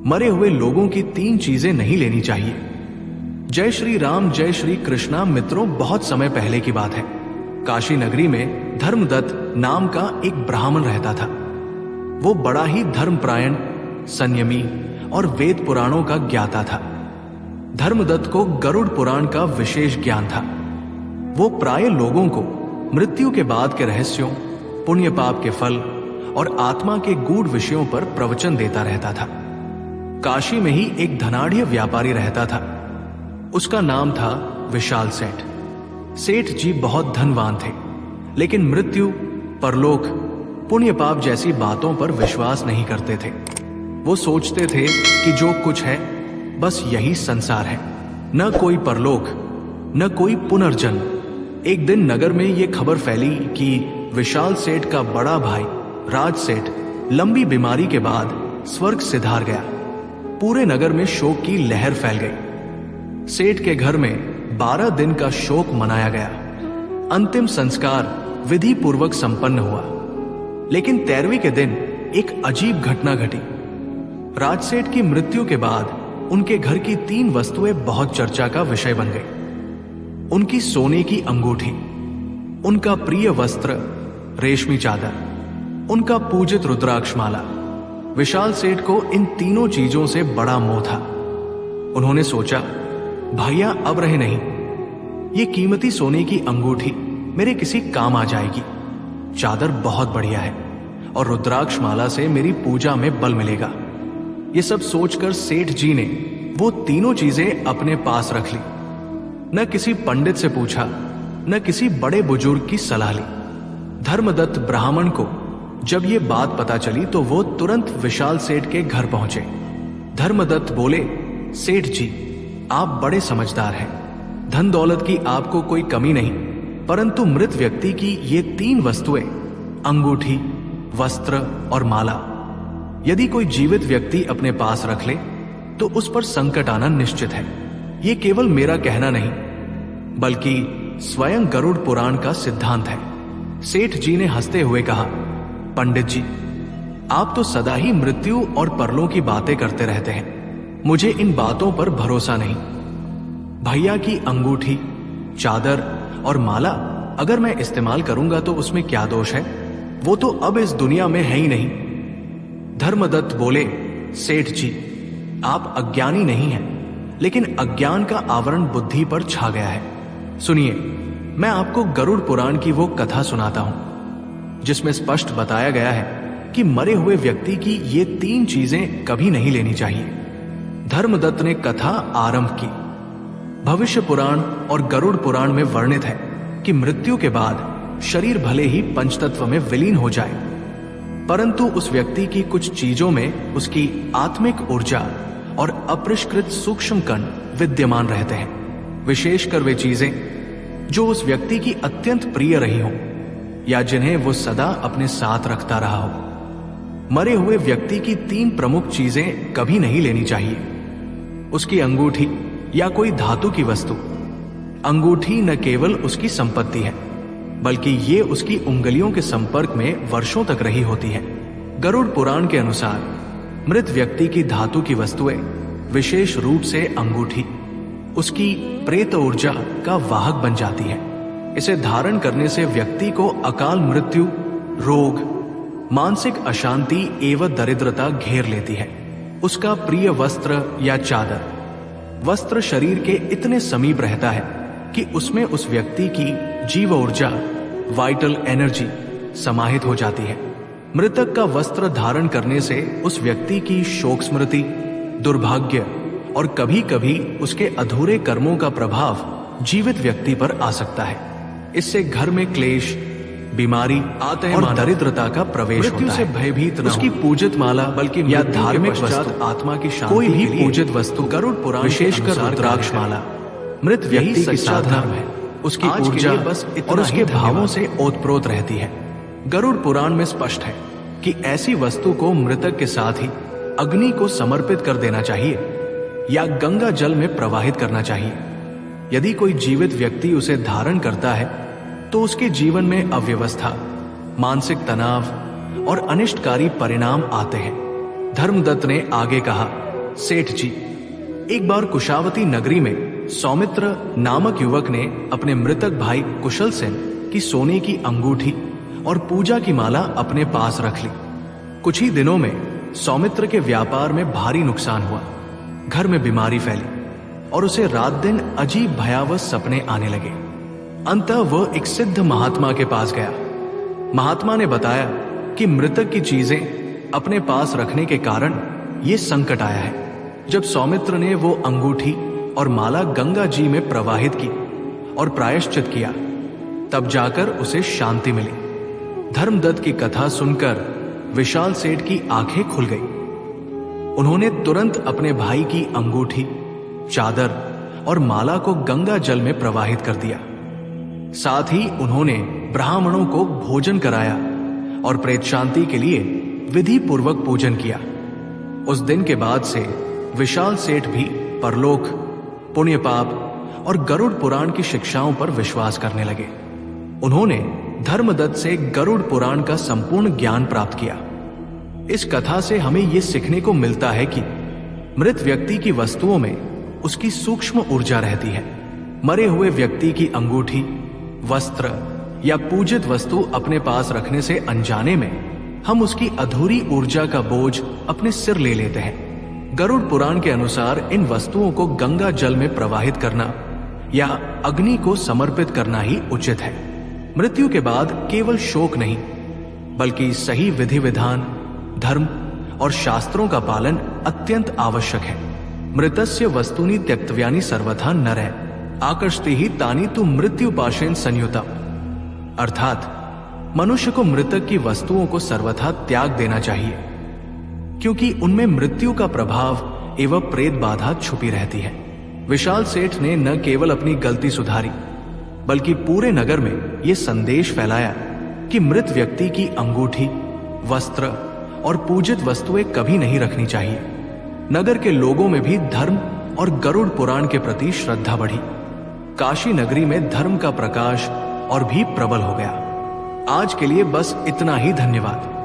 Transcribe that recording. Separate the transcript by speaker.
Speaker 1: मरे हुए लोगों की 3 चीजें नहीं लेनी चाहिए। जय श्री राम, जय श्री कृष्णा। मित्रों, बहुत समय पहले की बात है। काशी नगरी में धर्मदत्त नाम का एक ब्राह्मण रहता था। वो बड़ा ही धर्मपरायण, संयमी और वेद पुराणों का ज्ञाता था। धर्मदत्त को गरुड़ पुराण का विशेष ज्ञान था। वो प्राय लोगों को मृत्यु के बाद के रहस्यों, पुण्य पाप के फल और आत्मा के गूढ़ विषयों पर प्रवचन देता रहता था। काशी में ही एक धनाढ़ व्यापारी रहता था। उसका नाम था विशाल सेठ। सेठ जी बहुत धनवान थे, लेकिन मृत्यु, परलोक, पुण्य पाप जैसी बातों पर विश्वास नहीं करते थे। वो सोचते थे कि जो कुछ है बस यही संसार है, न कोई परलोक, न कोई पुनर्जन्म। एक दिन नगर में ये खबर फैली कि विशाल सेठ का बड़ा भाई राज सेठ लंबी बीमारी के बाद स्वर्ग सिधार गया। पूरे नगर में शोक की लहर फैल गई। सेठ के घर में 12 दिन का शोक मनाया गया। अंतिम संस्कार विधि पूर्वक संपन्न हुआ। लेकिन 13वें के दिन एक अजीब घटना घटी। राजसेठ की मृत्यु के बाद उनके घर की 3 वस्तुएं बहुत चर्चा का विषय बन गई। उनकी सोने की अंगूठी, उनका प्रिय वस्त्र रेशमी चादर, उनका पूजित रुद्राक्ष माला। विशाल सेठ को इन तीनों चीजों से बड़ा मोह था। उन्होंने सोचा, भैया अब रहे नहीं, ये कीमती सोने की अंगूठी मेरे किसी काम आ जाएगी। चादर बहुत बढ़िया है और रुद्राक्ष माला से मेरी पूजा में बल मिलेगा। ये सब सोचकर सेठ जी ने वो तीनों चीजें अपने पास रख ली। न किसी पंडित से पूछा, न किसी बड़े बुजुर्ग की सलाह ली। धर्मदत्त ब्राह्मण को जब ये बात पता चली तो वो तुरंत विशाल सेठ के घर पहुंचे। धर्मदत्त बोले, सेठ जी, आप बड़े समझदार हैं। धन दौलत की आपको कोई कमी नहीं, परंतु मृत व्यक्ति की ये 3 वस्तुएं, अंगूठी, वस्त्र और माला, यदि कोई जीवित व्यक्ति अपने पास रख ले तो उस पर संकट आना निश्चित है। ये केवल मेरा कहना नहीं, बल्कि स्वयं गरुड़ पुराण का सिद्धांत है। सेठ जी ने हंसते हुए कहा, पंडित जी, आप तो सदा ही मृत्यु और परलों की बातें करते रहते हैं। मुझे इन बातों पर भरोसा नहीं। भैया की अंगूठी, चादर और माला अगर मैं इस्तेमाल करूंगा तो उसमें क्या दोष है? वो तो अब इस दुनिया में है ही नहीं। धर्मदत्त बोले, सेठ जी, आप अज्ञानी नहीं हैं, लेकिन अज्ञान का आवरण बुद्धि पर छा गया है। सुनिए, मैं आपको गरुड़ पुराण की वो कथा सुनाता हूं जिसमें स्पष्ट बताया गया है कि मरे हुए व्यक्ति की ये 3 चीजें कभी नहीं लेनी चाहिए। धर्मदत्त ने कथा आरंभ की। भविष्य पुराण और गरुड़ पुराण में वर्णित है कि मृत्यु के बाद शरीर भले ही पंचतत्व में विलीन हो जाए, परंतु उस व्यक्ति की कुछ चीजों में उसकी आत्मिक ऊर्जा और अपरिष्कृत सूक्ष्म कण विद्यमान रहते हैं। विशेषकर वे चीजें जो उस व्यक्ति की अत्यंत प्रिय रही हों या जिन्हें वो सदा अपने साथ रखता रहा हो। मरे हुए व्यक्ति की 3 प्रमुख चीजें कभी नहीं लेनी चाहिए। उसकी अंगूठी या कोई धातु की वस्तु। अंगूठी न केवल उसकी संपत्ति है, बल्कि ये उसकी उंगलियों के संपर्क में वर्षों तक रही होती है। गरुड़ पुराण के अनुसार मृत व्यक्ति की धातु की वस्तुएं, विशेष रूप से अंगूठी, उसकी प्रेत ऊर्जा का वाहक बन जाती है। इसे धारण करने से व्यक्ति को अकाल मृत्यु, रोग, मानसिक अशांति एवं दरिद्रता घेर लेती है। उसका प्रिय वस्त्र या चादर। वस्त्र शरीर के इतने समीप रहता है कि उसमें उस व्यक्ति की जीव ऊर्जा, वाइटल एनर्जी समाहित हो जाती है। मृतक का वस्त्र धारण करने से उस व्यक्ति की शोक स्मृति, दुर्भाग्य और कभी कभी उसके अधूरे कर्मों का प्रभाव जीवित व्यक्ति पर आ सकता है। इससे घर में क्लेश, बीमारी और दरिद्रता का प्रवेश होता है। भयभीत न उसकी पूजित माला बल्कि या धार्मिक वस्तु, आत्मा की शांति, कोई भी पूजित वस्तु, गरुड़ पुराण विशेषकर रुद्राक्ष माला मृत व्यक्ति की साधना है। उसकी ऊर्जा बस और उसके भावों से ओतप्रोत रहती है। गरुड़ पुराण में स्पष्ट है कि ऐसी वस्तु को मृतक के साथ ही अग्नि को समर्पित कर देना चाहिए या गंगा जल में प्रवाहित करना चाहिए। यदि कोई जीवित व्यक्ति उसे धारण करता है तो उसके जीवन में अव्यवस्था, मानसिक तनाव और अनिष्टकारी परिणाम आते हैं। धर्मदत्त ने आगे कहा, सेठ जी। एक बार कुशावती नगरी में सौमित्र नामक युवक ने अपने मृतक भाई कुशल सेन की सोने की अंगूठी और पूजा की माला अपने पास रख ली। कुछ ही दिनों में सौमित्र के व्यापार में भारी नुकसान हुआ। घर में बीमारी फैली और उसे रात दिन अजीब भयावह सपने आने लगे। अंततः वह एक सिद्ध महात्मा के पास गया। महात्मा ने बताया कि मृतक की चीजें अपने पास रखने के कारण यह संकट आया है। जब सौमित्र ने वो अंगूठी और माला गंगा जी में प्रवाहित की और प्रायश्चित किया, तब जाकर उसे शांति मिली। धर्मदत्त की कथा सुनकर विशाल सेठ की आंखें खुल गई। उन्होंने तुरंत अपने भाई की अंगूठी, चादर और माला को गंगा जल में प्रवाहित कर दिया। साथ ही उन्होंने ब्राह्मणों को भोजन कराया और प्रेत शांति के लिए विधि पूर्वक पूजन किया। उस दिन के बाद से विशाल सेठ भी परलोक, पुण्य पाप और गरुड़ पुराण की शिक्षाओं पर विश्वास करने लगे। उन्होंने धर्मदत्त से गरुड़ पुराण का संपूर्ण ज्ञान प्राप्त किया। इस कथा से हमें यह सीखने को मिलता है कि मृत व्यक्ति की वस्तुओं में उसकी सूक्ष्म ऊर्जा रहती है। मरे हुए व्यक्ति की अंगूठी, वस्त्र या पूजित वस्तु अपने पास रखने से अनजाने में हम उसकी अधूरी ऊर्जा का बोझ अपने सिर ले लेते हैं। गरुड़ पुराण के अनुसार इन वस्तुओं को गंगा जल में प्रवाहित करना या अग्नि को समर्पित करना ही उचित है। मृत्यु के बाद केवल शोक नहीं, बल्कि सही विधि विधान, धर्म और शास्त्रों का पालन अत्यंत आवश्यक है। मृतस्य वस्तूनि त्यक्तव्यानि सर्वथा नरः आकर्षति ही तानि तु मृत्यु पाशेन संयुतम्। अर्थात मनुष्य को मृतक की वस्तुओं को सर्वथा त्याग देना चाहिए, क्योंकि उनमें मृत्यु का प्रभाव एवं प्रेत बाधा छुपी रहती है। विशाल सेठ ने न केवल अपनी गलती सुधारी, बल्कि पूरे नगर में यह संदेश फैलाया कि मृत व्यक्ति की अंगूठी, वस्त्र और पूजित वस्तुएं कभी नहीं रखनी चाहिए। नगर के लोगों में भी धर्म और गरुड़ पुराण के प्रति श्रद्धा बढ़ी। काशी नगरी में धर्म का प्रकाश और भी प्रबल हो गया। आज के लिए बस इतना ही। धन्यवाद।